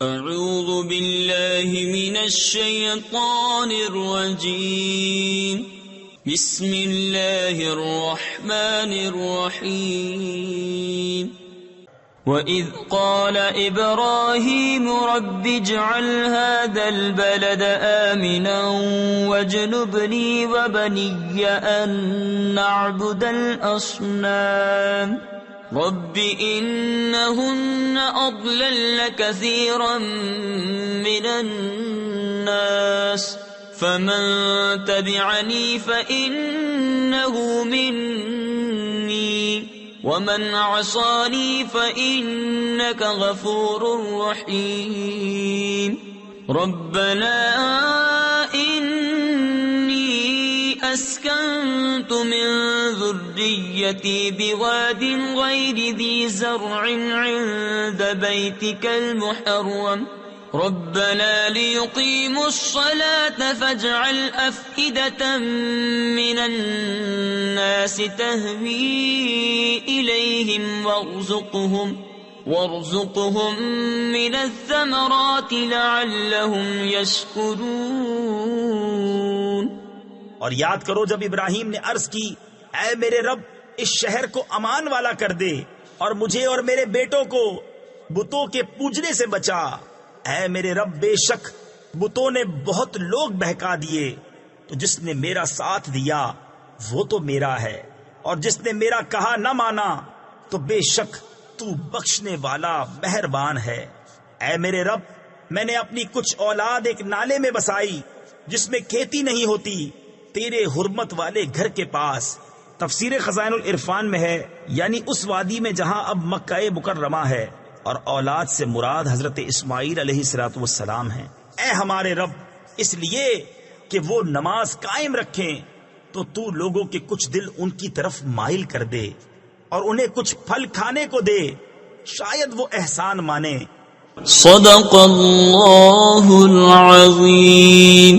اعوذ باللہ من الشیطان الرجیم بسم اللہ الرحمن الرحیم وَإِذْ قَالَ إِبْرَاهِيمُ رَبِّ اجْعَلْ هَذَا الْبَلَدَ آمِنًا وَاجْنُبْنِي وَبَنِيَّ أَن نَّعْبُدَ الْأَصْنَامَ رَبِّ إِنَّهُنَّ أَضْلَلْنَ كَثِيرًا مِّنَ النَّاسِ فَمَن تَبِعَنِي فَإِنَّهُ مِنِّي وَمَنْ عَصَانِي فَإِنَّكَ غَفُورٌ رَحِيمٌ رَبَّنَا إِنِّي أَسْكَنْتُ مِنْ ذُرِّيَّتِي بِوَادٍ غَيْرِ ذِي زَرْعٍ عِنْدَ بَيْتِكَ الْمُحَرَّمِ رَبَّنَا لِيُقِيمُوا الصَّلَاةَ فَاجْعَلْ أَفْئِدَةً مِّنَ النَّاسِ تَهْوِي إِلَيْهِمْ وَارْزُقْهُم مِّنَ الثَّمَرَاتِ لَعَلَّهُمْ يَشْكُرُونَ۔ اور یاد کرو جب ابراہیم نے عرض کی، اے میرے رب اس شہر کو امان والا کر دے اور مجھے اور میرے بیٹوں کو بتوں کے پوجنے سے بچا۔ اے میرے رب بے شک بتوں نے بہت لوگ بہکا دیے، تو جس نے میرا ساتھ دیا وہ تو میرا ہے، اور جس نے میرا کہا نہ مانا تو بے شک تو بخشنے والا مہربان ہے۔ اے میرے رب میں نے اپنی کچھ اولاد ایک نالے میں بسائی جس میں کھیتی نہیں ہوتی، تیرے حرمت والے گھر کے پاس۔ تفسیر خزائن العرفان میں ہے یعنی اس وادی میں جہاں اب مکہ مکرمہ ہے، اور اولاد سے مراد حضرت اسماعیل علیہ السلام ہیں۔ اے ہمارے رب اس لیے کہ وہ نماز قائم رکھیں تو تو لوگوں کے کچھ دل ان کی طرف مائل کر دے اور انہیں کچھ پھل کھانے کو دے، شاید وہ احسان مانے۔ صدق اللہ العظیم۔